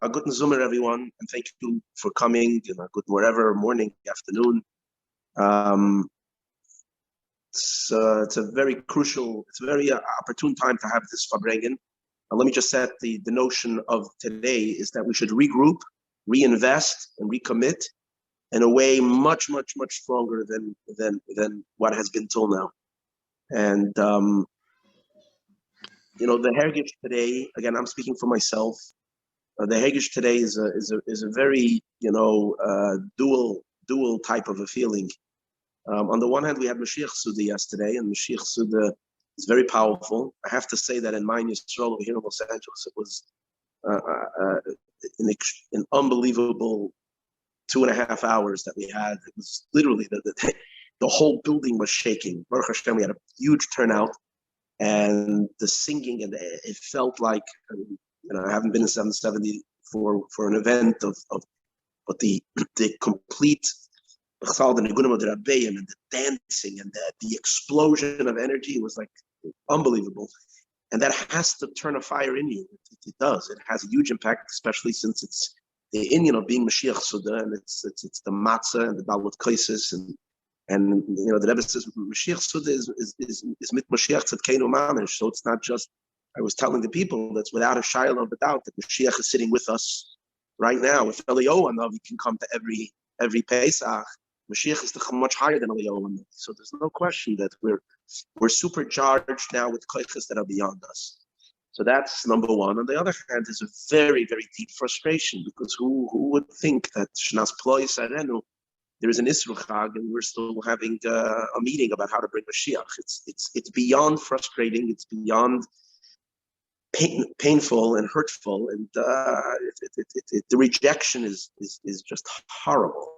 A good Zoomer, everyone, and thank you for coming. A good wherever, morning, afternoon. It's a very crucial, it's a very opportune time to have this farbrengen. Let me just set the notion of today is that we should regroup, reinvest, and recommit in a way much, much, much stronger than what has been till now. And the heritage today, again, I'm speaking for myself. The heritage today is a very dual type of a feeling. On the one hand, we had Mashiach Suda yesterday, and Mashiach Suda is very powerful. I have to say that in my Yisrael over here in Los Angeles, it was an unbelievable 2.5 hours that we had. It was literally the whole building was shaking. Baruch Hashem, we had a huge turnout, and the singing, and it felt like, I haven't been in 770 for an event but the complete and the dancing and the explosion of energy was like unbelievable. And that has to turn a fire in you. It does. It has a huge impact, especially since it's the Indian of being Mashiach Suda, and it's the matzah and the Dalut Kaisis, and the Rebbe says Mashiach Suda is mit Mashiach Tzedkeinu Mamish. So it's not just, I was telling the people that's without a shayla of a doubt that Mashiach is sitting with us right now. If Eliyahu Hanavi can come to every Pesach, Mashiach is much higher than Eliyahu Hanavi. So there's no question that we're supercharged now with koiches that are beyond us. So that's number one. On the other hand, there's a very, very deep frustration, because who would think that Shnas Ploi Sarenu, there is an Isru Chag, and we're still having a meeting about how to bring Mashiach. It's beyond frustrating. It's beyond painful and hurtful, and the rejection is just horrible.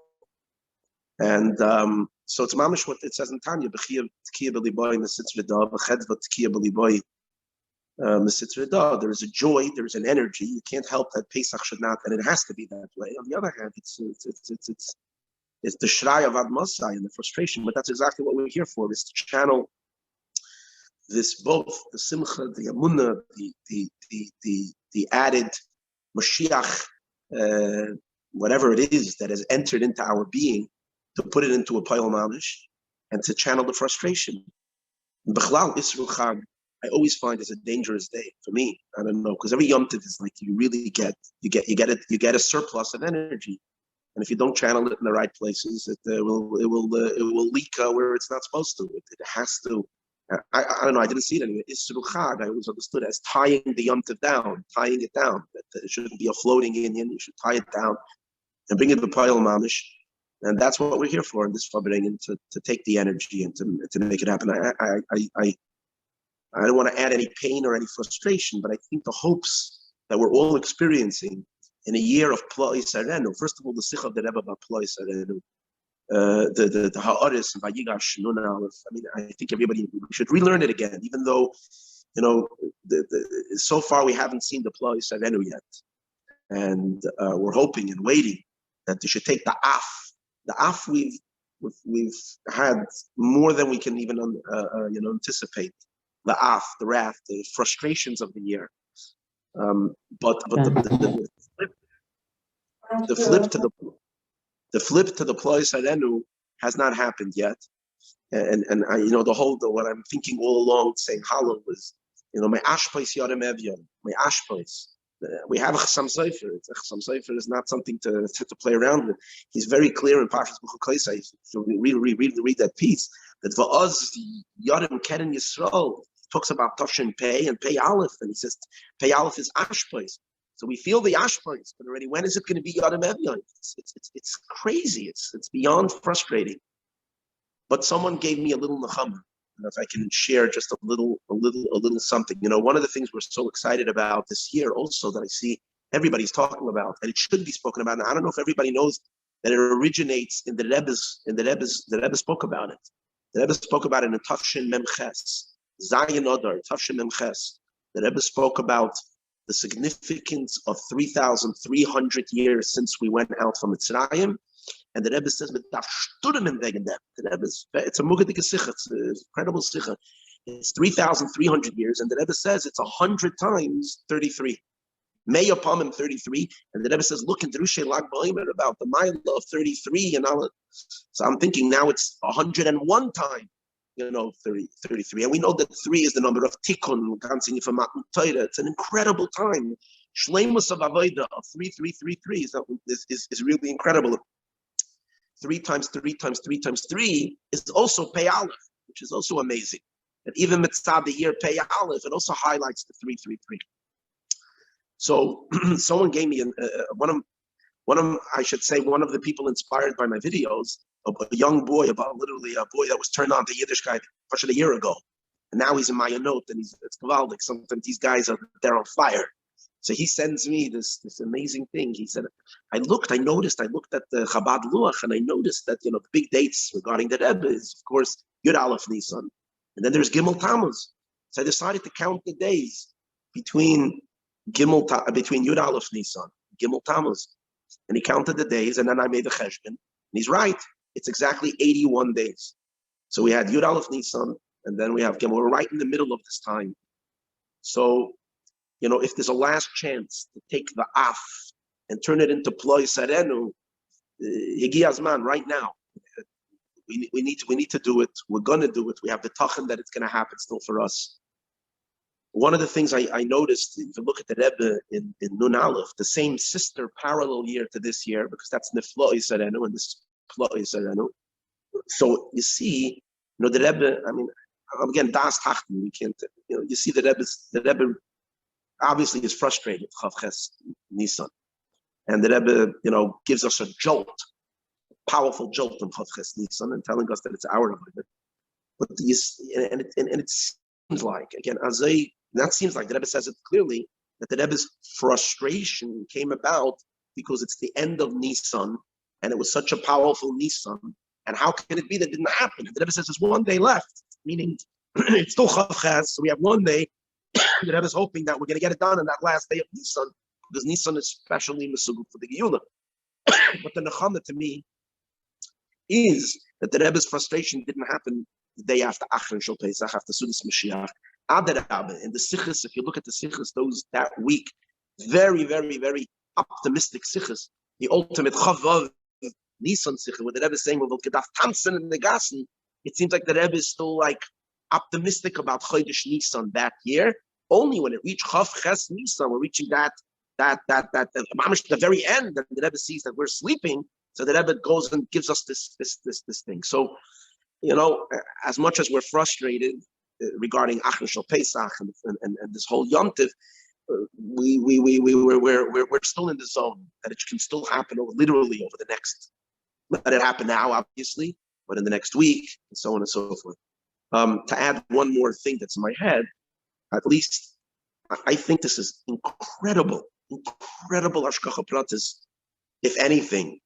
And so it's mamish what it says in Tanya: B'chiyah t'kiyah b'liboy mesitz redah, b'chedva t'kiyah b'liboy mesitz redah. There is a joy, there is an energy. You can't help that Pesach should not, and it has to be that way. On the other hand, it's the shrei of Ad Masai and the frustration. But that's exactly what we're here for: is to channel this, both the simcha, the amunah, the added Mashiach, whatever it is that has entered into our being, to put it into a pile mamish and to channel the frustration. B'chlal Isru Chag, I always find is a dangerous day for me. I don't know, because every Yom Tov is like you really get a surplus of energy, and if you don't channel it in the right places, it will leak where it's not supposed to. It has to. I don't know. I didn't see it anyway. Isru Chag, I always understood as tying the Yom Tov down, tying it down. That it shouldn't be a floating Indian. You should tie it down and bring it to pile mamish. And that's what we're here for in this farbrengen, to take the energy and to make it happen. I don't want to add any pain or any frustration, but I think the hopes that we're all experiencing in a year of Ploi Sarenu. First of all, the Sikh of the Rebbe about Ploi Sarenu, the Ha'aris and Vayigash Nun Aleph. I mean, I think everybody should relearn it again, even though so far we haven't seen the Ploi Sarenu yet, and we're hoping and waiting that they should take the Af. The Af we've had more than we can even anticipate. The Af, the wrath, the frustrations of the year. But the flip to the Ploi Sarenu has not happened yet. And what I'm thinking all along, saying Hallel, is my Ashpais Yadam Evyon, my Ashpais. We have a Chassam Sofer. Chassam Sofer is not something to play around with. He's very clear in Parshas B'chukoisai. So we read that piece, that Va'az Yadam Keren Yisrael talks about Toshin Pei and Pei Aleph, and he says Pei Aleph is Ashpais. So we feel the Ashpais, but already when is it going to be Yadam Evyon? It's crazy. It's beyond frustrating. But someone gave me a little nechama. And if I can share just a little something. One of the things we're so excited about this year also, that I see everybody's talking about, and it should be spoken about. And I don't know if everybody knows that it originates in the Rebbe's. The Rebbe spoke about it. The Rebbe spoke about it in Tafshin Memches, Zayin Odar, Tafshin Memches. The Rebbe spoke about the significance of 3,300 years since we went out from Mitzrayim. And the Rebbe says, it's a mugadik sicha, it's an incredible sicha. It's 3,300 years, and the Rebbe says it's 100 times 33. May upon him 33, and the Rebbe says, look in Drushay Lag Ba'omer about the mile of 33 and all. So I'm thinking now it's 101 time, 33. And we know that 3 is the number of Tikkun, it's an incredible time. Shleimus of Avodah of 3333 is really incredible. 3 times 3 times 3 times 3 is also Pei Aleph, which is also amazing. And even mitzvah the year Pei Aleph, it also highlights the 333. So someone gave me one of the people inspired by my videos, a young boy, about literally a boy that was turned on to Yiddishkeit a year ago, and now he's in my note, and it's Gavaldik. Sometimes these guys they're on fire. So he sends me this amazing thing. He said, I looked at the Chabad Luach, and I noticed that the big dates regarding the Rebbe is of course Yud Aleph Nisan, and then there's Gimel Tammuz. So I decided to count the days between Yud Aleph Nisan, Gimel Tammuz, and he counted the days, and then I made the cheshbon, and he's right. It's exactly 81 days. So we had Yud Aleph Nisan, and then we have Gimel. We're right in the middle of this time. So, if there's a last chance to take the Af and turn it into Ploi Sarenu, Higi Azman, right now. We need to do it. We're going to do it. We have the tachan that it's going to happen still for us. One of the things I noticed, if you look at the Rebbe in Nun Aleph, the same sister parallel year to this year, because that's Niflo Yisarenu and this is Plo Yisarenu. So you see, the Rebbe, again, Das Tachten, we can't, you see the Rebbe obviously is frustrated, Chavches Nisan. And the Rebbe, gives us a jolt, powerful jolt in Chavches Nisan, and telling us that it's our Rebbe. But it seems like, again, that seems like the Rebbe says it clearly, that the Rebbe's frustration came about because it's the end of Nisan, and it was such a powerful Nisan, and how can it be that it didn't happen? The Rebbe says there's one day left, meaning it's still Chavches, so we have one day. The Rebbe is hoping that we're going to get it done on that last day of Nisan, because Nisan is especially Mesuguk for the Geulah. But the Nechama to me is that the Rebbe's frustration didn't happen the day after Achron Shel Pesach, after Sudas Mashiach. Adarabah, in the Sichos, if you look at the Sichos, that week, very, very, very optimistic Sichos, the ultimate Chavav Nisan Sichos, where the Rebbe is saying, well, Kedaf Tansen and Negassen, it seems like the Rebbe is still optimistic about Chodesh Nisan that year. Only when it reached Chav Ches Nisan, we're reaching that the very end, and the Rebbe sees that we're sleeping. So the Rebbe goes and gives us this thing. So, as much as we're frustrated regarding Achron Shel Pesach and this whole Yom Tiv, we're still in the zone that it can still happen literally over the next. Let it happen now, obviously, but in the next week, and so on and so forth. To add one more thing that's in my head, at least I think this is incredible Hashgacha Pratis. If anything,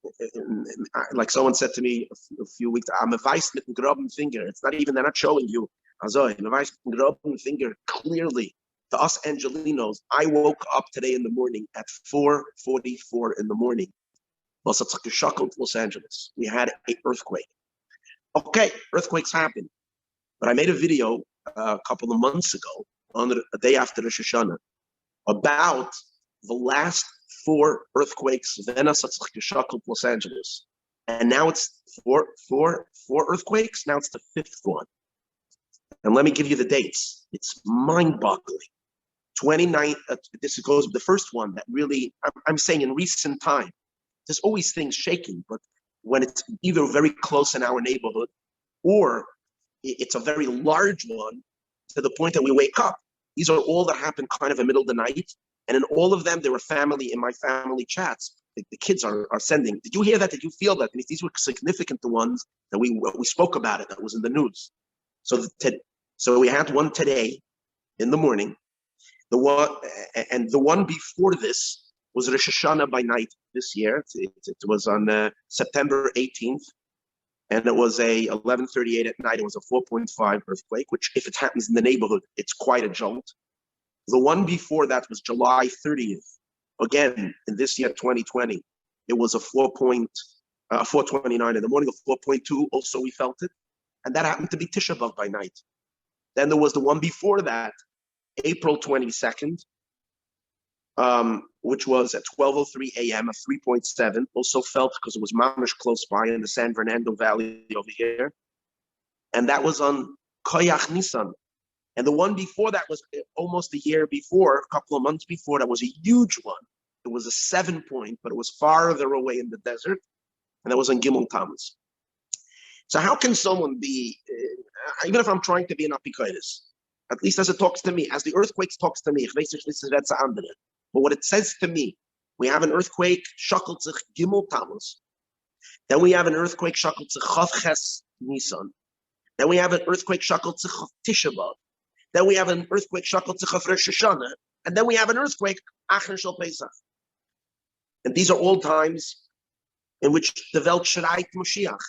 like someone said to me a few weeks, I'm a Weiss mit dem groben finger. It's not even, they're not showing you. Also, I'm a Weiss mit dem groben finger. Clearly, to us Angelinos, I woke up today in the morning at 4:44 in the morning. Los Angeles. We had an earthquake. Okay, earthquakes happen. But I made a video a couple of months ago, on a day after Rosh Hashanah, about the last 4 earthquakes, Los Angeles. And now it's four earthquakes. Now it's the 5th one. And let me give you the dates. It's mind-boggling. 29th, this goes with the first one that really, I'm saying in recent time, there's always things shaking, but when it's either very close in our neighborhood or it's a very large one to the point that we wake up. These are all that happen kind of in the middle of the night. And in all of them, there were in my family chats. The kids are sending, did you hear that? Did you feel that? And these were significant, the ones that we spoke about it, that was in the news. So we had one today in the morning. The one before this was Rosh Hashanah by night this year. It was on September 18th. And it was a 11:38 at night. It was a 4.5 earthquake, which if it happens in the neighborhood, it's quite a jolt. The one before that was July 30th. Again, in this year, 2020, it was a 4:29 in the morning, a 4.2. Also, we felt it. And that happened to be Tisha B'Av by night. Then there was the one before that, April 22nd. which was at 12:03 a.m., a 3.7, also felt because it was mamish close by in the San Fernando Valley over here. And that was on Koyach Nisan. And the one before that was almost a year before, a couple of months before, that was a huge one. It was a 7 point, but it was farther away in the desert. And that was on Gimel Tammuz. So how can someone be, even if I'm trying to be an apikoidis, at least as it talks to me, as the earthquakes talks to me, but what it says to me, we have an earthquake, Shakultzich Gimel Tammuz. Then we have an earthquake, Shakultzich Chav Ches Nisan. Then we have an earthquake, Shakultzich Tisha B'Av. Then we have an earthquake, Shakultzich Rosh Hashanah. And then we have an earthquake, Acher Shel Pesach. And these are all times in which the Welt schreit Moshiach.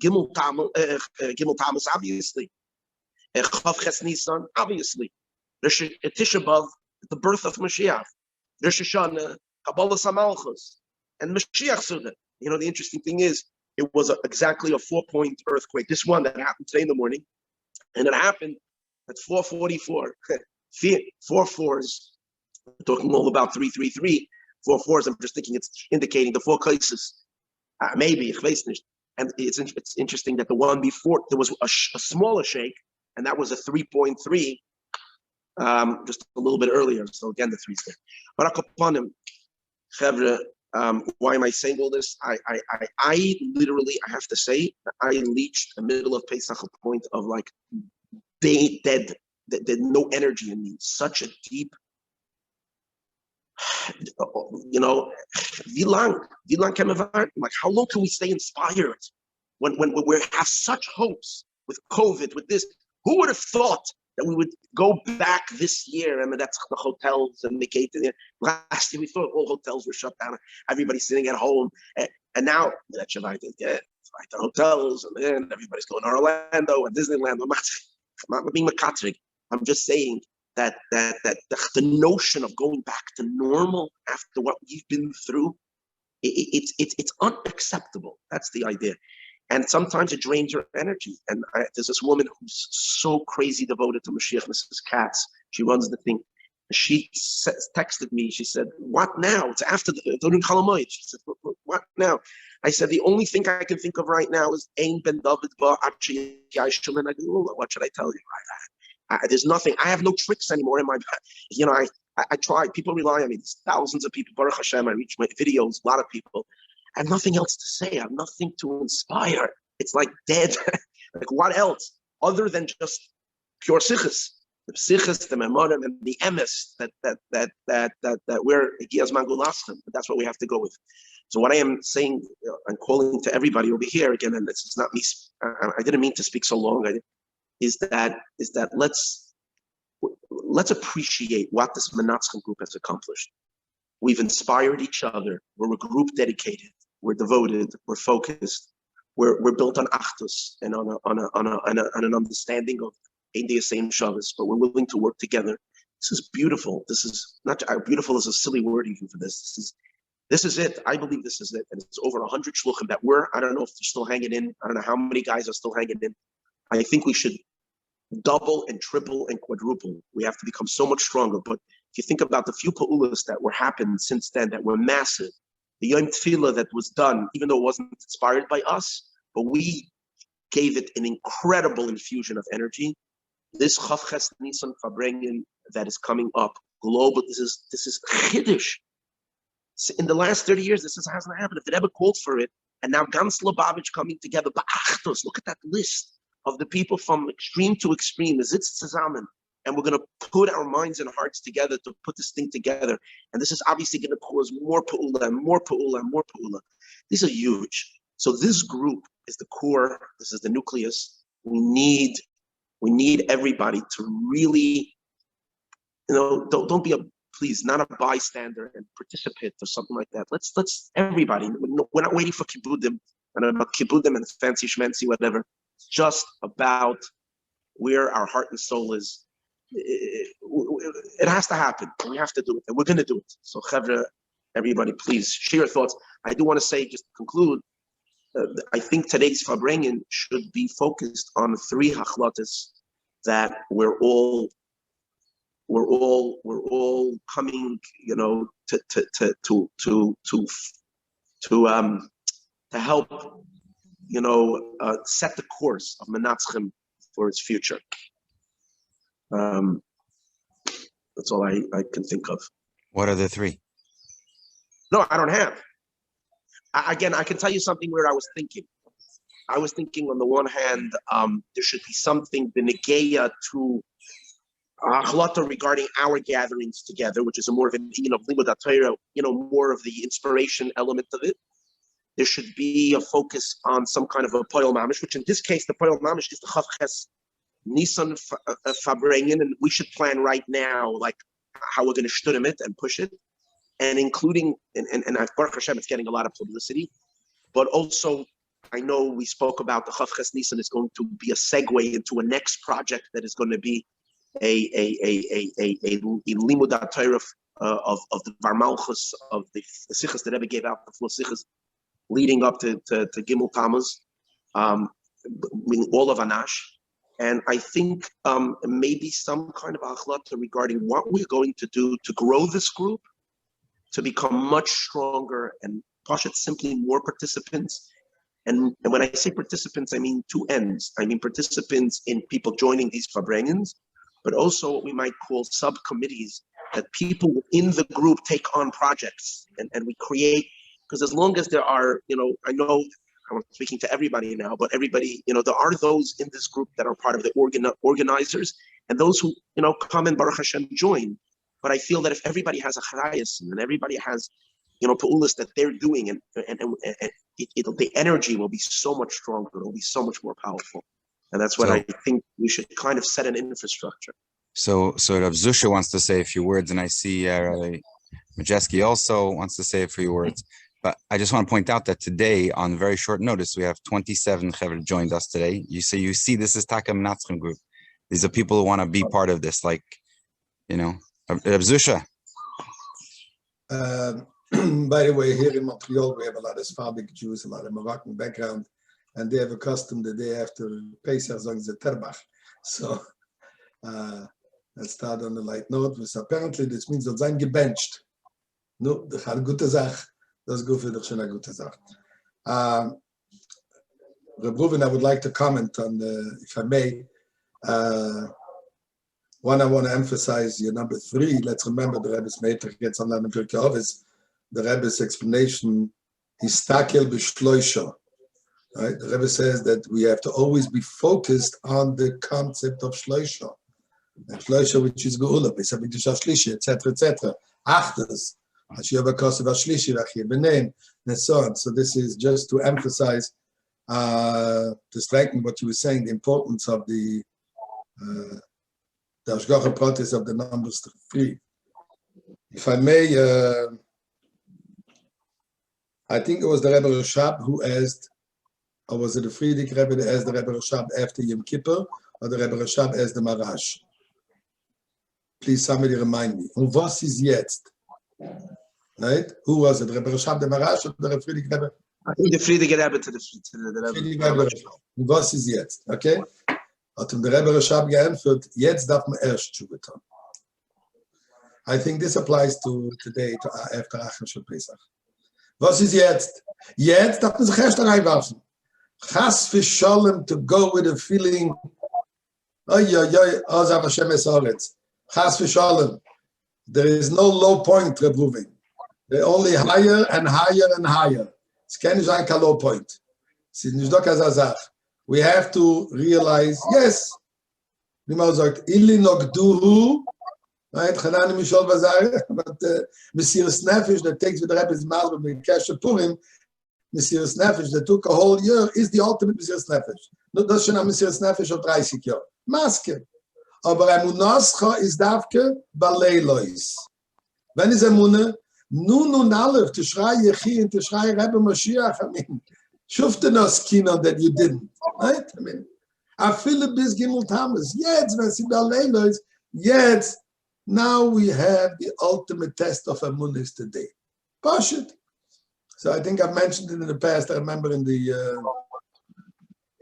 Gimel Tammuz, obviously. Chav Ches Nisan, obviously. Tisha B'Av, the birth of Mashiach. Rosh Hashanah, Kabbalah Samalchus, and Mashiach Suda. You know, the interesting thing is, it was exactly a 4-point earthquake. This one that happened today in the morning, and it happened at 4:44. 4 fours. We're talking all about 333. 4 fours. I'm just thinking it's indicating the 4 cases. Maybe, ich weiß nicht. And it's interesting that the one before, there was a smaller shake, and that was a 3.3. Just a little bit earlier. So again, the 3's there. Barak Upanim, Chevra, why am I saying all this? I literally, I have to say, I reached the middle of Pesach, a point of like dead, no energy in me. Such a deep, you know, like how long can we stay inspired when we have such hopes with COVID, with this? Who would have thought that we would go back this year? I mean, that's the hotels and the gate. Last year, we thought all hotels were shut down. Everybody's sitting at home. And now, that's the hotels, and then everybody's going to Orlando and Disneyland. I'm not being makatrik. I'm just saying that the notion of going back to normal after what we've been through, it's unacceptable. That's the idea. And sometimes it drains your energy. And there's this woman who's so crazy devoted to Mashiach, Mrs. Katz. She runs the thing. She texted me. She said, "What now? It's after the Dorin Chalamoid." She said, "What now?" I said, "The only thing I can think of right now is Ein Ben David Ba Achi Yashel." And I go, "What should I tell you?" There's nothing. I have no tricks anymore in my, you know, I try. People rely on me. There's thousands of people. Baruch Hashem, I reach my videos, a lot of people. I have nothing else to say. I have nothing to inspire. It's like dead. Like what else other than just pure sichus, the sichus, the memorim, and the emes that we're Igiyaz Mangulastim. That's what we have to go with. So what I am saying and calling to everybody over here again, and this is not me. I didn't mean to speak so long. Is that let's appreciate what this Minatzchim group has accomplished. We've inspired each other. We're a group dedicated. We're devoted. We're focused. We're built on achdus and on an understanding of Ein Same Shabbos. But we're willing to work together. This is beautiful. This is not beautiful is a silly word even for this. This is it. I believe this is it. And it's over 100 shluchim that I don't know if they're still hanging in. I don't know how many guys are still hanging in. I think we should double and triple and quadruple. We have to become so much stronger. But if you think about the few pa'ulas that were happened since then that were massive, the Yom Tefillah that was done, even though it wasn't inspired by us, but we gave it an incredible infusion of energy. This Chav Ches Nisan farbrengen that is coming up global, this is chiddush. In the last 30 years, this hasn't happened. If it ever called for it, and now Gans Lubavitch coming together, ba'achtos, look at that list of the people from extreme to extreme, is it's zusammen, and we're going to put our minds and hearts together to put this thing together. And this is obviously going to cause more pa'ula and more pa'ula and more pa'ula. These are huge. So this group is the core. This is the nucleus. We need everybody to really, don't be please, not a bystander and participate or something like that. Let's everybody. We're not waiting for kibbudim and fancy schmancy, whatever. It's just about where our heart and soul is. It has to happen. We have to do it, and we're going to do it. So, Chevra, everybody, please share your thoughts. I do want to say, just to conclude, I think today's farbrengen should be focused on 3 hachlatas that we're all we're all coming, you know, to help, you know, set the course of Minatzchim for its future. That's all I can think of. What are the three? No, I don't have. Again, I can tell you something weird I was thinking. I was thinking on the one hand, there should be something benegeya to achlata regarding our gatherings together, which is a more of an, you know, limud HaTorah, you know, more of the inspiration element of it. There should be a focus on some kind of a poil mamish, which in this case, the poil mamish is the chavches Nisan farbrengen, and we should plan right now, like how we're going to shtudim it and push it, and including, and Baruch Hashem, it's getting a lot of publicity, but also, I know we spoke about the Chavches Nisan is going to be a segue into a next project that is going to be a limud HaTorah of the Varmalchus, of the sichas that Rebbe gave out, the full sichas leading up to Gimel Tammuz, meaning all of Anash. And I think maybe some kind of achlata regarding what we're going to do to grow this group, to become much stronger and Pashat simply more participants. And when I say participants, I mean two ends. I mean participants in people joining these farbrengens, but also what we might call subcommittees, that people in the group take on projects and we create, because as long as there are, you know, I know I'm speaking to everybody now, but everybody, you know, there are those in this group that are part of the organizers and those who, you know, come and Baruch Hashem join. But I feel that if everybody has a charayas and everybody has, you know, pa'ulas that they're doing, and the energy will be so much stronger, it will be so much more powerful. And that's what I think we should kind of set an infrastructure. So Rav Zusha wants to say a few words, and I see Majeski also wants to say a few words. But I just want to point out that today, on very short notice, we have 27 Chevra joined us today. You see this is Taka Minatzchim group. These are people who want to be part of this, like, you know, Rav Zusha. By the way, here in Montreal, we have a lot of Sephardic Jews, a lot of Moroccan background, and they have a custom the day after Pesach, sagen sie Terbach. So let's start on the light note. So apparently, this means that sein gebenched. No, das ist eine gute Sache. Das ist gut für dich schon eine gute Sache. Reuven, I would like to comment on, if I may, one, I want to emphasize your number 3. Let's remember the Rebbe's Meter gets on the Pirkei Avos. The Rebbe's explanation, Histakel b'shloisha. Right? The Rebbe says that we have to always be focused on the concept of shloisha. And shloisha, which is geula, b'sabikdush shlishi, etc., etc. Achtas, Hashiva kosev shlishi, v'achir b'neim, and so on. So this is just to emphasize, to strengthen what you were saying, the importance of the Hashgacha Pratis of the numbers 3. If I may, I think it was the Rebbe Rashab who asked, or was it the Friedrich Rebbe that asked the Rebbe Rashab after Yom Kippur, or the Rebbe Rashab asked the Marash? Please, somebody remind me. Und was ist jetzt? Right? Who was it? The Rebbe Rashab, the Marash, or the Friedrich Rebbe? I think the Friedrich Rebbe to the Rebbe. Friedrich Rebbe. Und was ist jetzt? Okay? Hat ihm der Rebbe Rashab geantwortet, jetzt darf man erst Tshuva tun. I think this applies to today, to after Achim Shel Pesach. Was ist jetzt? Jetzt darf man sich erst reinwerfen. Chas v'sholem, to go with a feeling, Ozav Hashem es Haaretz. Chas v'sholem. There is no low point, Reuven. They're only higher and higher and higher. Es kann nicht ein low point. Es ist nicht doch als Azach. We have to realize, yes, wie man sagt, Ili Nogduhu, right? Chanani Mishol Bazar, but Mesiras Nefesh that takes with the Rebbe's mouth with Kesher Purim, Mesiras Nefesh that took a whole year is the ultimate Mesiras Nefesh. Not das schon ein Mesiras Nefesh of 30 Jahre. Maske. Aber Emunascha is Davke Baleilois. Wenn es Emunah, nun Aleph, to Shrei Yechi and to Shrei Rebbe Mashiach, I mean, Shuftenos Kino that you didn't, right? I mean, I feel a bis Gimel Tammuz. Yes, when sie Baleilois, yes, now we have the ultimate test of Emunah today. Pashut. So I think I've mentioned it in the past. I remember in the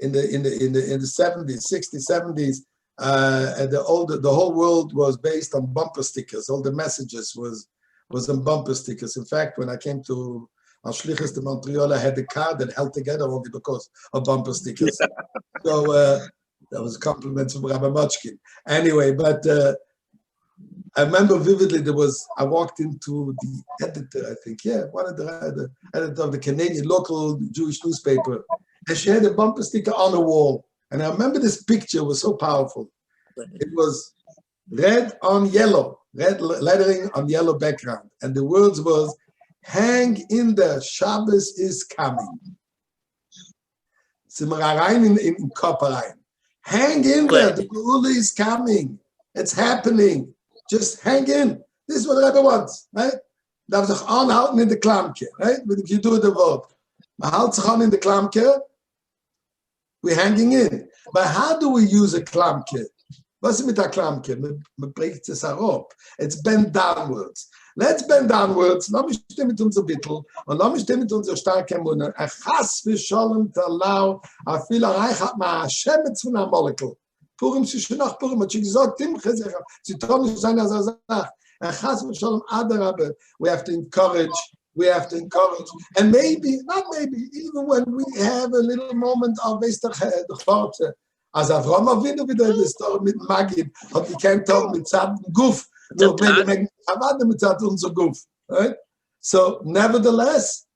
70s, 60s, 70s, and the whole world was based on bumper stickers. All the messages was on bumper stickers. In fact, when I came to Ashlichus to Montreal, I had a car that held together only because of bumper stickers. So that was a compliment from Rabbi Minatzchim. Anyway, but I remember vividly I walked into the editor, I think, one of the editor of the Canadian local Jewish newspaper, and she had a bumper sticker on the wall. And I remember this picture was so powerful. It was red on yellow, red lettering on yellow background. And the words was, hang in there, Shabbos is coming. In Kopperein. Hang in there, the Geula is coming. It's happening. Just hang in. This is what Rebbe wants, right? Dat we zich aanhouden in de klamke, right? If you do the word. We houdt zich aan in de klamke. We're hanging in. But how do we use a klamke? Was ist mit der klamke? Man bricht es herab. It's bend downwards. Let's bend downwards. Lass mich stehen mit unser Bittel und lass mich stehen mit unser starken Munde. A chas v'sholem talau a fil araychat ma Hashem etzvun ha-molekel. Purim schon nach Purim hat sie gesagt, sie trauen nicht sein, als sagt. A chas v'sholem adarabah. We have to encourage. And maybe, not maybe, even when we have a little moment of Veistach, as Avram Avinu wieder in der Story mit Magid, hat die kein Tag mit Zad Guf, nur wenn wir Avade mit Zad unser Guf. Right? So, nevertheless,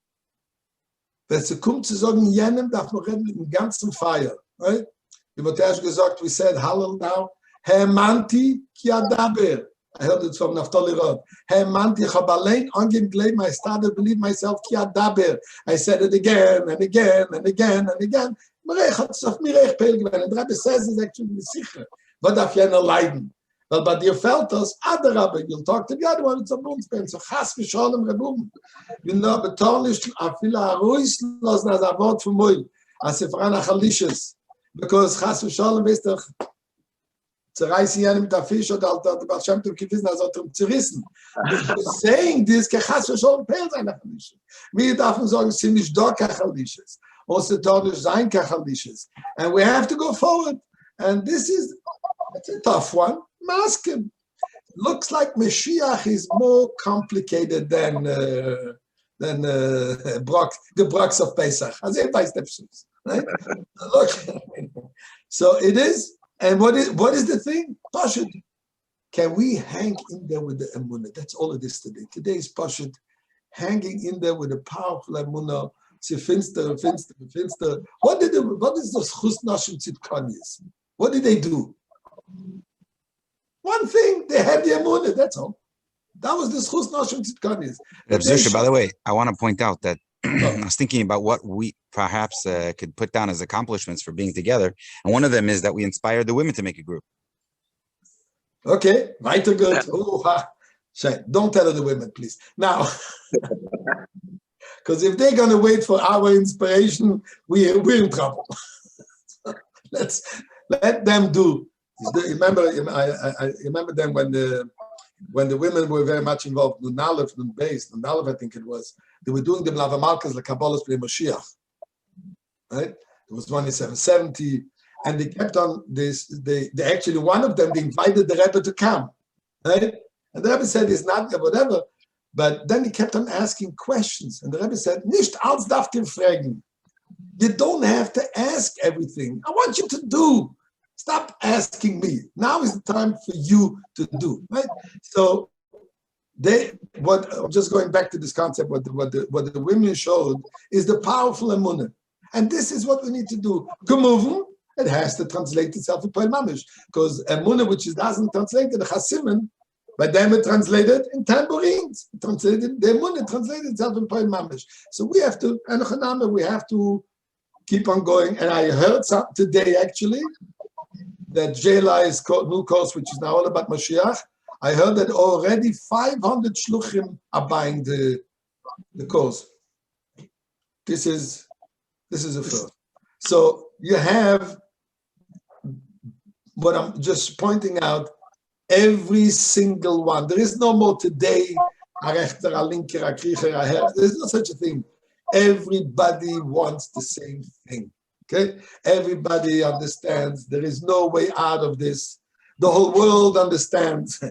wenn es kommt zu sagen, jenem darf man reden mit dem ganzen Feier. Right? Wie wird erst gesagt, we said Hallel now, Herr Manti ki adaber. I heard it from Naftali Rod. Hey, Manti, ich habe allein angegeben, I started to believe myself, ki adaber. I said it again and again and again and again. Mirech hat es auf Mirech Peil gewinnt. And Rabbi says it's actually sicher. What darf jener leiden? Weil bei dir fällt das, Rabbi, you'll talk to the other one, it's a Bundspen. So chas v'sholem rebum. You know, betornisch, afila aruis, los nas a wort von Moil. As if ran achalishes. Because chas v'sholem ist doch, zerreißen ja mit der Fisch oder der Baal Shem Tov gewissen, also zerrissen. Saying this, kechas v'sholem peil sein achalishes. Wir dürfen sagen, sie nicht doch achalishes. Also Tornish sein kachalishes. And we have to go forward. And it's a tough one. Ask him. Looks like Mashiach is more complicated than the Brox of Pesach. As if I step right? Look. So it is. And what is the thing? Pashut. Can we hang in there with the emunah? That's all it is today. Today is Pashut. Hanging in there with a powerful emunah. Finster. What is the Chus Nashim Tzidkanias? What did they do? One thing, they had the emunah, that's all. That was the Chus Nashim Tzidkanias. Reb Zusha, by the way, I want to point out that I was thinking about what we perhaps could put down as accomplishments for being together. And one of them is that we inspired the women to make a group. Okay, weiter good. Don't tell the women, please. Now, because if they're going to wait for our inspiration, we're in trouble. Let them do. I remember them when the women were very much involved. Nunalev, I think it was. They were doing the Blavamalkas, the Kabbalah's play Mashiach. Right? It was 2770, and they kept on this. They actually, one of them, they invited the Rebbe to come. Right? And the Rebbe said, it's not whatever. But then he kept on asking questions. And the Rebbe said, Nicht als darf dir fragen. You don't have to ask everything. I want you to do. Stop asking me. Now is the time for you to do. Right? So just going back to this concept, what the women showed is the powerful emunah. And this is what we need to do. Gemoven, it has to translate itself in Poel Mamish. Because emunah, which doesn't translate in the Chasimen, but then it translated in tambourines. The emunah translated itself in Poel Mamish. So we have to keep on going. And I heard today, actually, that Jela's new course, which is now all about Mashiach, I heard that already 500 shluchim are buying the course. This is a first. So you have what I'm just pointing out, every single one. There is no more today, a rechter, a linker, a kriecher, a her. There's no such a thing. Everybody wants the same thing. Okay? Everybody understands there is no way out of this. The whole world understands.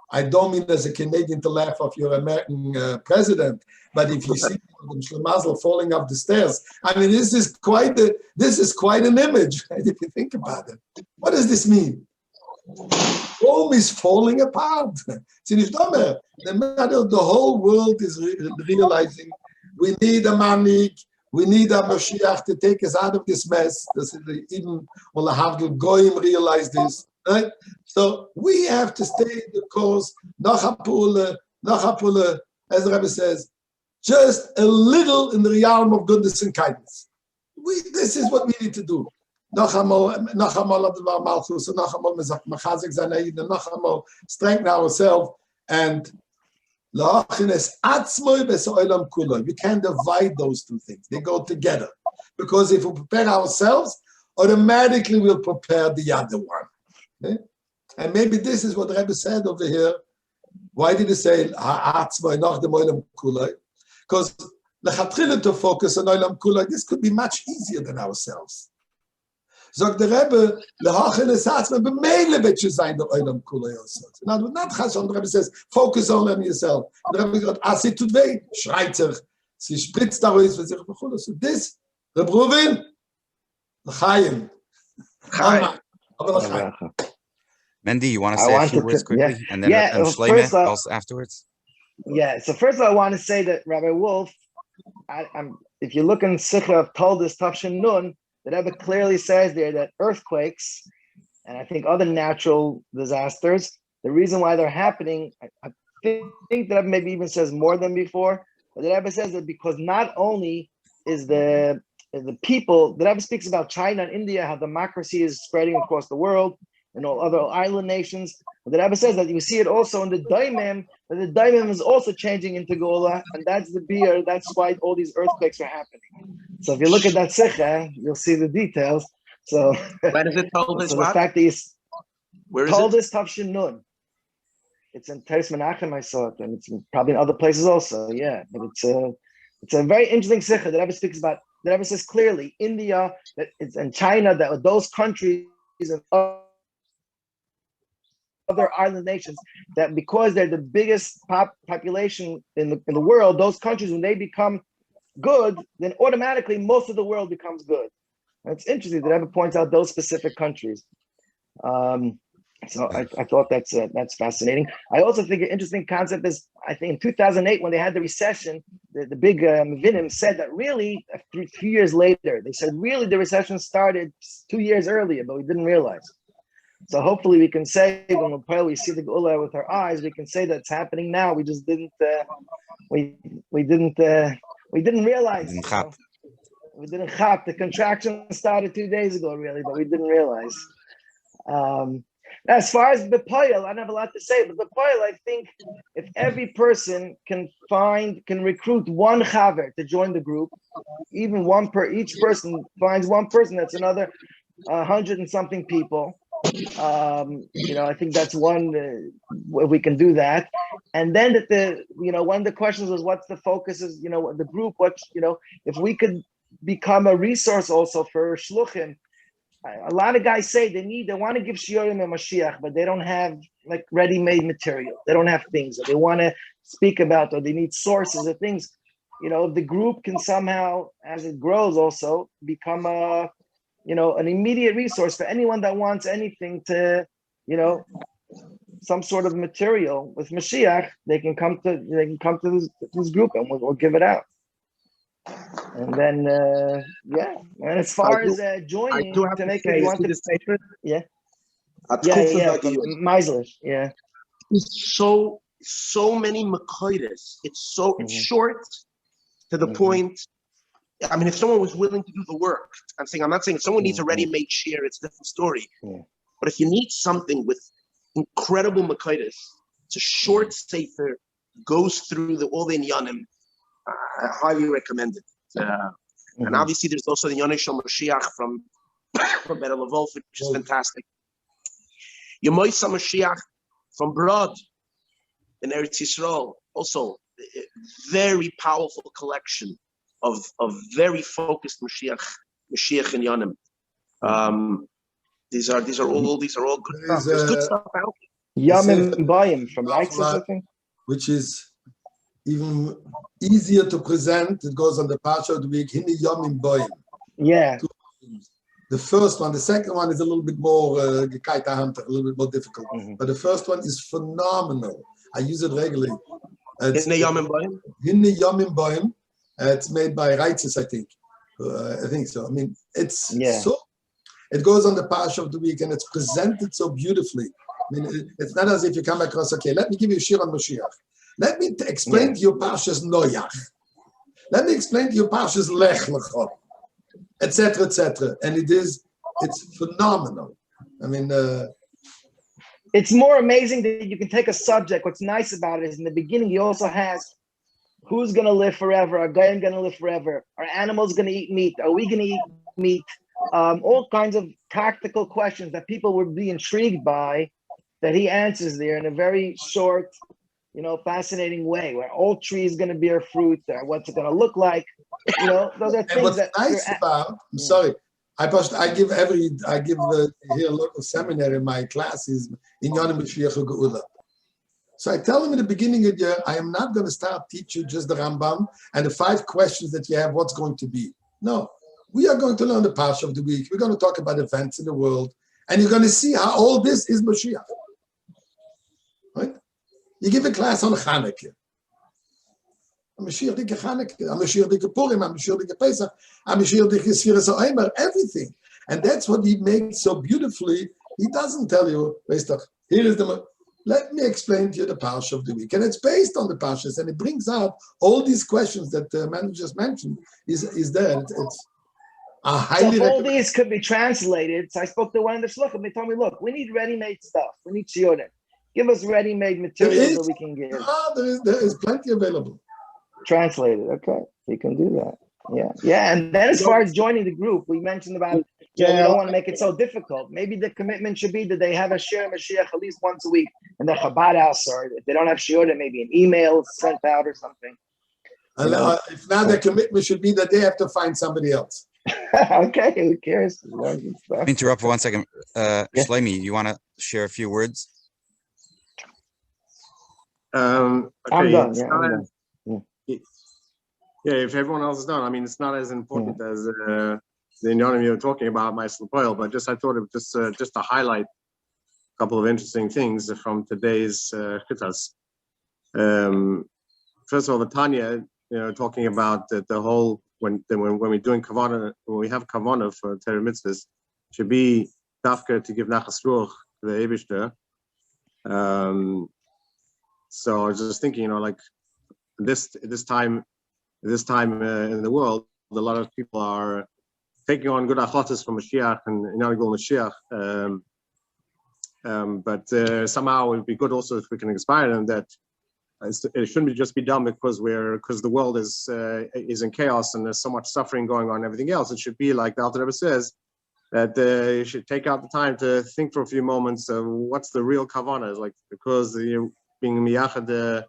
I don't mean as a Canadian to laugh off your American president, but if you see Shlomazel falling up the stairs, this is quite an image, if you think about it. What does this mean? Rome is falling apart. The whole world is realizing we need a manik, we need a Mashiach to take us out of this mess. Even Olahavdil Goyim realize this, right? So we have to stay the course. Nachapule, as the Rebbe says, just a little in the realm of goodness and kindness. This is what we need to do. Strengthen ourselves and we can't divide those two things. They go together. Because if we prepare ourselves, automatically we'll prepare the other one. Okay? And maybe this is what the Rebbe said over here. Why did he say because to focus on Olam Kulai, this could be much easier than ourselves. Sagt der Rebbe, b'meile wird schon sein der Olam Kulai also. Not Chashon, the Rebbe says, focus only on yourself. The Rebbe says, as it tut weh, schreit sich, sie spritzt da raus, sich bechol. So this, Reb Reuven, l'chaim. Mendy, you want to say a few words quickly? And then Shlomo also afterwards? Yeah, so first I want to say that Rabbi Wolf, if you look in Sikha of Toldus Tafshin Nun, the Rebbe clearly says there that earthquakes and I think other natural disasters, the reason why they're happening, I think the Rebbe maybe even says more than before, but the Rebbe says that because not only is the people, the Rebbe speaks about China and India, how democracy is spreading across the world and all other island nations. But the Rebbe says that you see it also in the Daimim, that the Daimim is also changing into Gola, and that's the beer, that's why all these earthquakes are happening. So if you look at that Sikha, you'll see the details. So when is it told us? So the fact that he's told us Tafshin Nun. It's in Teres Menachem, I saw it, and it's probably in other places also. Yeah, but it's a very interesting Sikha. The Rebbe speaks about. The Rebbe says clearly India, that it's in China, that those countries and other island nations, that because they're the biggest population in the world, those countries, when they become good, then automatically most of the world becomes good. And it's interesting that Rebbe points out those specific countries. So I thought that's fascinating. I also think an interesting concept is, I think in 2008, when they had the recession, the big Mevinim said that really, 3 years later, they said really the recession started 2 years earlier, but we didn't realize. So hopefully we can say, when we see the Geula with our eyes, we can say that it's happening now. We just didn't, we didn't realize. We didn't chap. The contraction started 2 days ago, really, but we didn't realize. As far as the Bepoil, I don't have a lot to say, but the Bepoil, I think if every person can recruit one chaver to join the group, even each person finds one person, that's another 100 and something people. I think that's one, we can do that. And then one of the questions was, what's the focus is, the group, if we could become a resource also for shluchim. A lot of guys say they want to give shiurim and Mashiach, but they don't have like ready-made material. They don't have things that they want to speak about, or they need sources of things. The group can somehow, as it grows, also become an immediate resource for anyone that wants anything to, some sort of material with Mashiach. They can come to this group and we'll give it out. And then, and as far as joining to make it, you want to Meisler, yeah. So many Makoides. It's short to the point. I mean, if someone was willing to do the work, I'm not saying if someone needs a ready-made share, it's a different story. But if you need something with incredible Makoides, it's a short sefer, goes through all the inyanim. I highly recommend it. And obviously, there's also the Yonah Shel Mashiach from Rabbi Wolf, which is fantastic. Yemoisa Mashiach from Brod in Eretz Yisrael, also a very powerful collection very focused Mashiach and Yanim. These are all good stuff. There's good stuff out. Yamim Bayim from Leipzig, I think. Which is even easier to present. It goes on the Parsha of the week. Hine Yamim Bayim. Yeah. The first one, the second one is a little bit more a little bit more difficult. But the first one is phenomenal. I use it regularly. Hine Yamim Bayim. Hine Yamim Bayim. It's made by Reitzes, I think. I think so. I mean, it's so. It goes on the Parsha of the week, and it's presented so beautifully. I mean, it's not as if you come across, okay, let me give you a shir on Mashiach. Let me explain to you Parshas Noach. Let me explain to you Parshas Lech Lecha, etc., etc. And it's phenomenal. I mean, it's more amazing that you can take a subject. What's nice about it is in the beginning, he also has who's going to live forever? Are Goyim going to live forever? Are animals going to eat meat? Are we going to eat meat? All kinds of practical questions that people would be intrigued by, that he answers there in a very short, fascinating way. Where all trees going to bear fruit? What's it going to look like? Those are things that. Nice about. I'm sorry. I give here a local seminar in my classes in Yonim Mashiach Geula. So I tell them in the beginning of the year, I am not going to start teach you just the Rambam and the 5 questions that you have, what's going to be. No, we are going to learn the Parsha of the week. We're going to talk about events in the world, and you're going to see how all this is Mashiach. Right? You give a class on Chanukah. Mashiach dik Chanukah, Mashiach dik Purim, Mashiach dik Pesach, Mashiach dik Sfiras HaOmer, everything. And that's what he makes so beautifully. He doesn't tell you, here is the... Let me explain to you the Parsha of the week. And it's based on the Parshas, and it brings out all these questions that the man just mentioned is there. It's a highly... So all these could be translated. So I spoke to one of the shluchim. They told me, look, we need ready-made stuff. We need shiurim. Give us ready-made materials that we can give. There is plenty available. Translated. Okay. You can do that. Yeah. And then as far as joining the group, we mentioned about, we don't want to make it so difficult. Maybe the commitment should be that they have a shir Mashiach at least once a week in their Chabad house, or if they don't have shiur, then maybe an email sent out or something. If not, the commitment should be that they have to find somebody else. Okay, who cares? Interrupt for 1 second. Shlomi, you want to share a few words? Okay, I'm done. Yeah, if everyone else is done, I mean, it's not as important as the Inyanim you were talking about, my oil, but I thought it was just to highlight a couple of interesting things from today's Chitas. First of all, the Tanya, talking about the whole, when we're doing Kavanah, when we have Kavanah for Torah mitzvahs, should be dafka to give Nachas Ruach to the Eibishter. So I was just thinking, like this time in the world, a lot of people are taking on good achotas from Mashiach and Inyanim Mashiach. But somehow it would be good also if we can inspire them that it shouldn't just be done because the world is in chaos and there's so much suffering going on and everything else. It should be like the Alter Rebbe says, that you should take out the time to think for a few moments of what's the real kavanah. Like, because you're being miyachad, the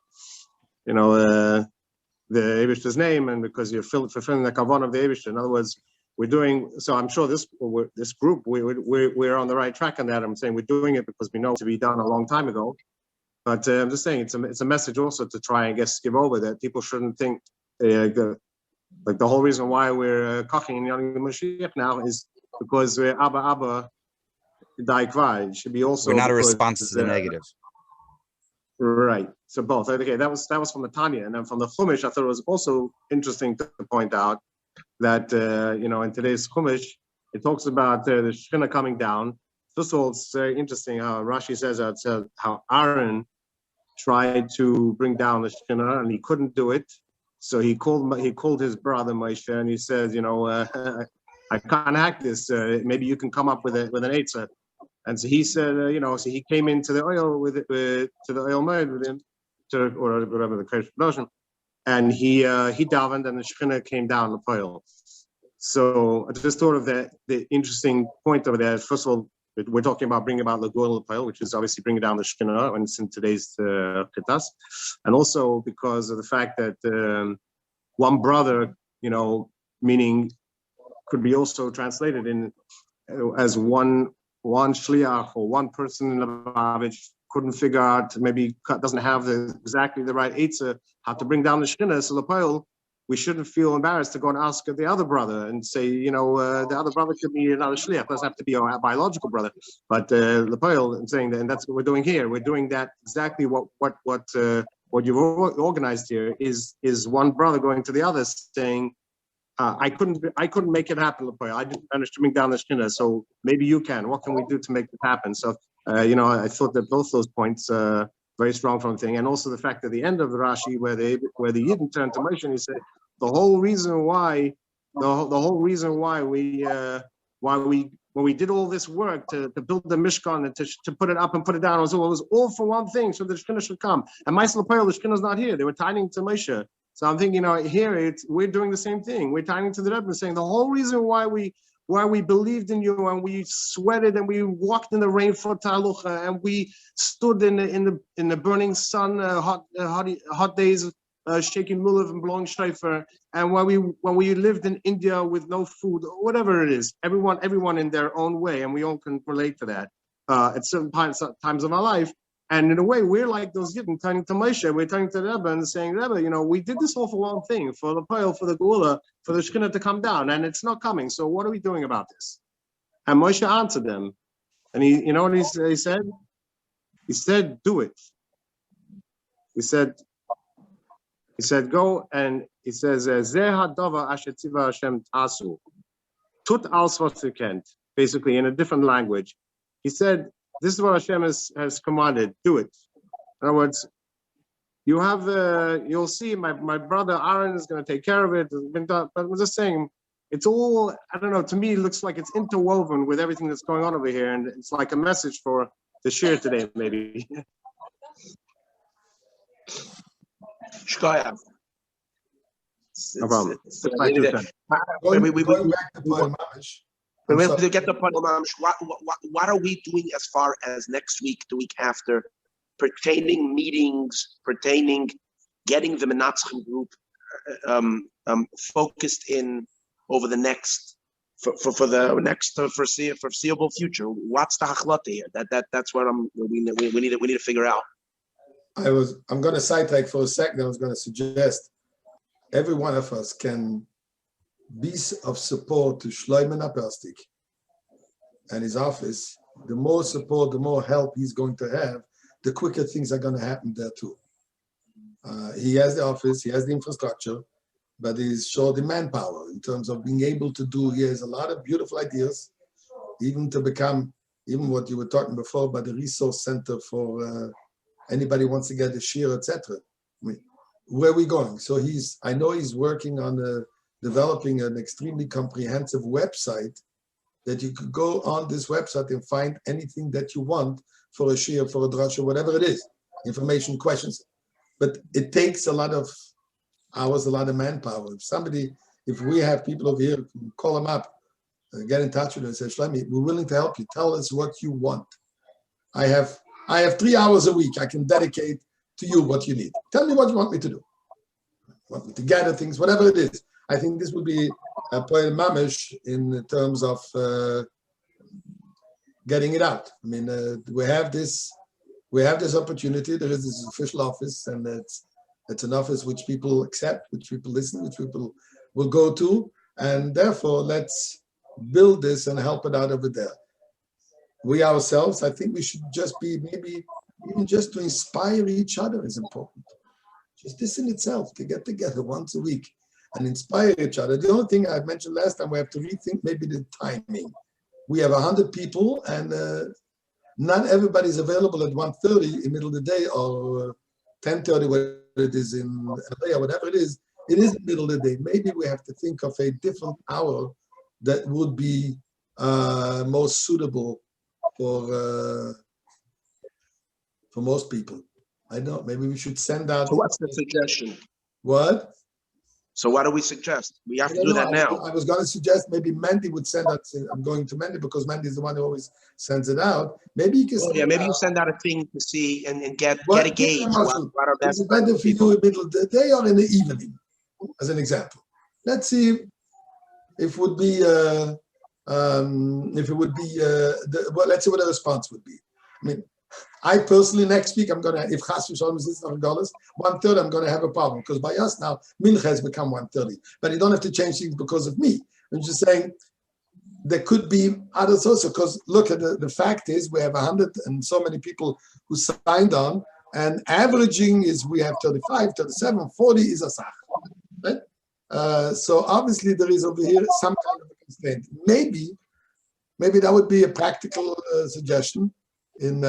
Eibishter's name, and because you're fulfilling the kavanah of the Eibishter. In other words, we're doing, so I'm sure this group, we're on the right track on that. I'm saying we're doing it because we know it to be done a long time ago. But I'm just saying it's a message also to try and give over that people shouldn't think, the whole reason why we're koching in Inyanim Mashiach now is because we're Abba Daikva. It should be also. We're not a response to the negative. Right. So both. Okay, that was from the Tanya, and then from the Chumash, I thought it was also interesting to point out that in today's Chumash, it talks about the Shekhinah coming down. First of all, it's very interesting how Rashi says how Aaron tried to bring down the Shekhinah and he couldn't do it. So he called his brother Moshe and he says, I can't hack this. Maybe you can come up with an eitzah. And so he said, so he came into the oil to the oil mode with him, or whatever the Kodesh Production, and he davened, and the Shekhinah came down the oil. So I just thought of the interesting point over there. First of all, we're talking about bringing about the Goel oil, which is obviously bringing down the Shekhinah, and it's in today's Ketas, and also because of the fact that one brother meaning could be also translated in as one shliach or one person in Lubavitch couldn't figure out, maybe doesn't have exactly the right eitzah, how to bring down the Shekhinah. So L'Poel, we shouldn't feel embarrassed to go and ask the other brother and say, the other brother could be another shliach. It doesn't have to be our biological brother, but L'Poel, and saying that, and that's what we're doing here. We're doing that exactly what you've organized here is one brother going to the other saying, I couldn't make it happen, L'Poel. I didn't manage to bring down the Shekhinah, so maybe you can. What can we do to make it happen? So, I thought that both those points very strong from the thing, and also the fact at the end of the Rashi where the Yidden turned to Moshe and he said the whole reason why when we did all this work to build the Mishkan and to put it up and put it down, it was all for one thing, so the Shekhinah should come. And Ma'aseh L'Poel, the Shekhinah's not here. They were tithing to Moshe. So I'm thinking, here we're doing the same thing. We're tithing to the Rebbe, saying the whole reason why we believed in you and we sweated and we walked in the rain for Talucha and we stood in the burning sun, hot days, shaking lulav and blowing shofar, and when we lived in India with no food, whatever it is, everyone in their own way, and we all can relate to that at certain times of our life. And in a way, we're like those Yidden turning to Moshe. We're turning to the Rebbe and saying, Rebbe, we did this all for one thing, for the Poel, for the Geula, for the Shekhinah to come down, and it's not coming. So what are we doing about this? And Moshe answered them. And he what he said? He said, do it. He said, go, and he says, Zeh hadava asher tziva Hashem tasu. Tut als was you can, basically in a different language. He said, this is what Hashem has commanded. Do it. In other words, you'll see my brother Aaron is going to take care of it. It's been done, but I'm just saying, it's all, I don't know, to me it looks like it's interwoven with everything that's going on over here, and it's like a message for the shir today, maybe. Shkoyach. No problem. We have to get the point, what are we doing as far as next week, the week after, pertaining meetings, pertaining getting the Minatzchim group focused in over the next for the next foreseeable future? What's the hachlata here? That's what we need to figure out. I'm going to sidetrack for a second. I was going to suggest every one of us can be of support to Shlomo Naperstik and his office. The more support, the more help he's going to have, the quicker things are going to happen there too. He has the office, he has the infrastructure, but he's short in manpower in terms of being able to do. He has a lot of beautiful ideas, even to become, even what you were talking before about the resource center for anybody who wants to get a shir, etc. Where are we going? So I know he's working on developing an extremely comprehensive website that you could go on this website and find anything that you want for a shir, for a drasha, whatever it is, information, questions. But it takes a lot of hours, a lot of manpower. If we have people over here, call them up, get in touch with them and say, Shlomi, we're willing to help you. Tell us what you want. I have 3 hours a week I can dedicate to you what you need. Tell me what you want me to do. Want me to gather things, whatever it is. I think this would be a poel mamish in terms of getting it out. I mean, we have this opportunity. There is this official office, and it's an office which people accept, which people listen, which people will go to, and therefore let's build this and help it out over there. We ourselves, I think we should just be, maybe even just to inspire each other is important. Just this in itself, to get together once a week and inspire each other. The only thing I mentioned last time, we have to rethink maybe the timing. We have 100 people, and not everybody is available at 1:30 in the middle of the day, or 10:30, whether it is in LA or whatever it is in the middle of the day. Maybe we have to think of a different hour that would be most suitable for most people. I don't know, maybe we should send out. So what's the suggestion? What? So what do we suggest? We have to do that now. I was going to suggest maybe Mandy would send out. I'm going to Mandy because Mandy is the one who always sends it out. Maybe you can. Maybe you send out a thing to see and get a gauge. What are best? Is it better for you in the middle of the day or in the evening, as an example? let's see if it would be let's see what the response would be. I mean, I personally next week I'm gonna, if Chas v'Shalom is $1.30, I'm gonna have a problem because by us now Mincha has become 1:30. But you don't have to change things because of me. I'm just saying there could be others also, because look at the fact is we have 100 and so many people who signed on, and averaging is we have 35, 37, 40 is a sach, right? So obviously there is over here some kind of a constraint. Maybe that would be a practical suggestion in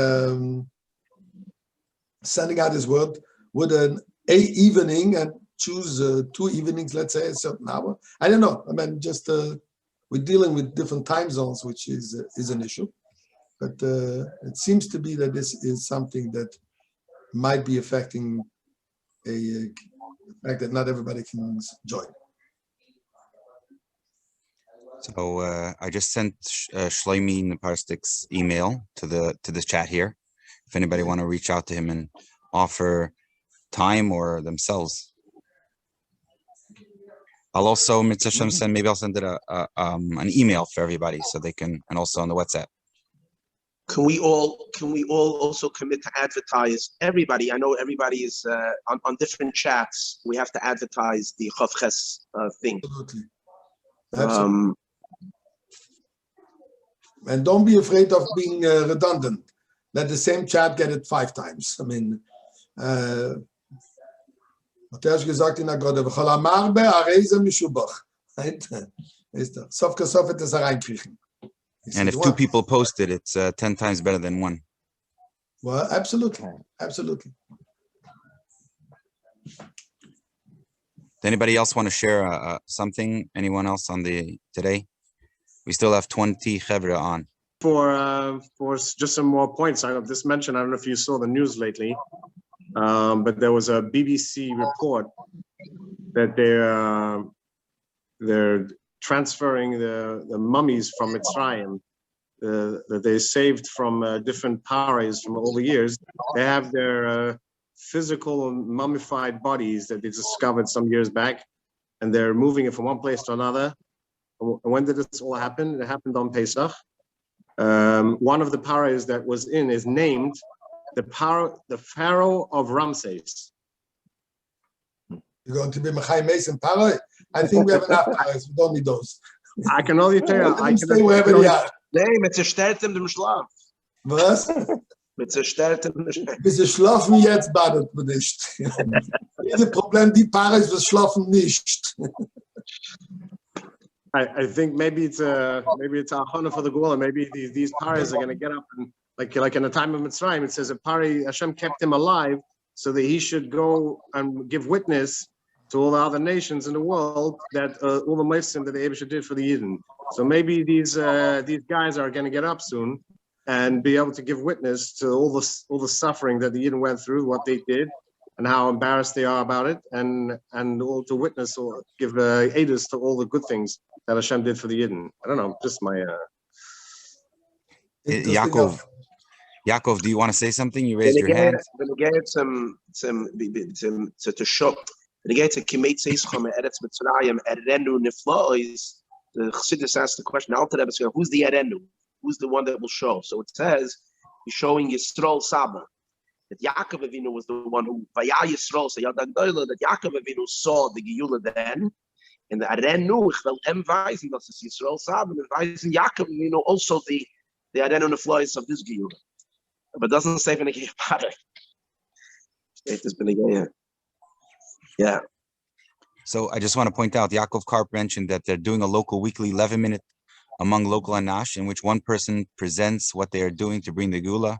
sending out his word with an evening and choose 2 evenings, let's say a certain hour. I don't know. I mean, just we're dealing with different time zones, which is an issue. But it seems to be that this is something that might be affecting the fact that not everybody can join. So I just sent Shlomi Naparstik's email to this chat here. If anybody want to reach out to him and offer time or themselves, I'll also Mitzvah send. Maybe I'll send it an email for everybody so they can, and also on the WhatsApp. Can we all also commit to advertise everybody? I know everybody is on different chats. We have to advertise the Chavches thing. Absolutely. And don't be afraid of being redundant. Let the same chat get it 5 times. I mean, hat gesagt in der Gode, v'chol amarbe areze mishubach. Right? Sof kasof et es reinkriegen. And if 2 people posted, it's 10 times better than 1. Well, absolutely. Absolutely. Does anybody else want to share something? Anyone else on today? We still have 20 chevra on. For just some more points, I just mentioned, I don't know if you saw the news lately, but there was a BBC report that they're transferring the mummies from Mitzrayim that they saved from different paras from all the years. They have their physical mummified bodies that they discovered some years back, and they're moving it from one place to another. When did this all happen? It happened on Pesach. One of the paras that was in is named the Pharaoh of Ramses. You're going to be Mechai Mason Paro? I think we have enough paras. We don't need those. I can only tell you. I can stay wherever they are. Nee, mit zerstörtem dem Schlaf. Was? Mit zerstörtem dem Schlaf. Bis sie schlafen jetzt, badet man nicht. Das Problem, die Paras, wir schlafen nicht. I think maybe it's a honor for the Gula. Maybe these paras are going to get up and like in the time of Mitzrayim, it says a pari Hashem kept him alive so that he should go and give witness to all the other nations in the world that all the Muslims that the Abisha did for the Yidden. So maybe these guys are going to get up soon and be able to give witness to all the suffering that the Yidden went through, what they did, and how embarrassed they are about it, and all to witness or give aiders to all the good things that Hashem did for the Yidden. I don't know, just my. Yaakov, do you want to say something? You raised your hand. To show. The Chassidus asked the question, who's the Erenu? Who's the one that will show? So it says, he's showing Yisrael Saba. That Yaakov Avinu was the one who, Vaya Yisrael, so that Yaakov Avinu saw the Geula then, and the Erenu, ich will weisen, das ist Yisrael Saba, and weisen Yaakov Avinu also the Erenu Neflois of this Geula. But it doesn't say when it has been a yeah. So I just want to point out, Yaakov Karp mentioned that they're doing a local weekly 11-minute among local Anash, in which one person presents what they are doing to bring the Gula,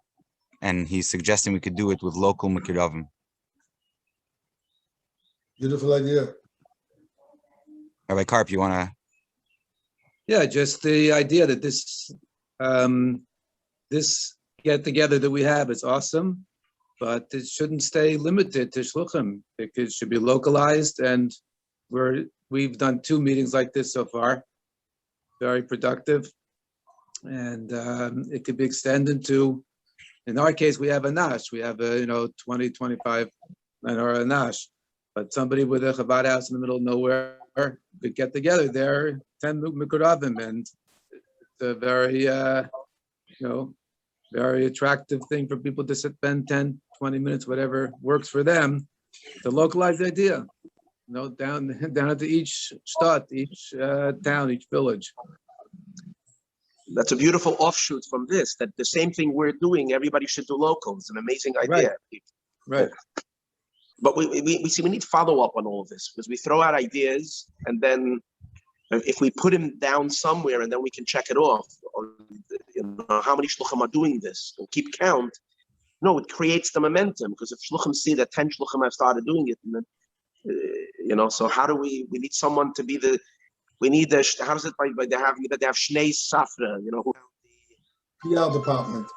and he's suggesting we could do it with local Mekiravim. Beautiful idea. Rabbi Karp, you want to? Yeah, just the idea that this get together that we have is awesome, but it shouldn't stay limited to shluchim. It should be localized, and we've done 2 meetings like this so far, very productive, and it could be extended to. In our case, we have a nash. We have 20, 25 and or a nash, but somebody with a Chabad house in the middle of nowhere we get together there, 10 Mikuravim, and it's a very, very attractive thing for people to spend 10, 20 minutes, whatever works for them, to localize the idea. Down at each stat, each town, each village. That's a beautiful offshoot from this, that the same thing we're doing, everybody should do local. It's an amazing idea. Right. But we need follow-up on all of this, because we throw out ideas, and then if we put them down somewhere and then we can check it off, or how many shluchim are doing this, and keep count, no, it creates the momentum, because if shluchim see that 10 shluchim have started doing it, and then, so how do we need someone to be we need how does it, by they have Shnei Safra, PR department.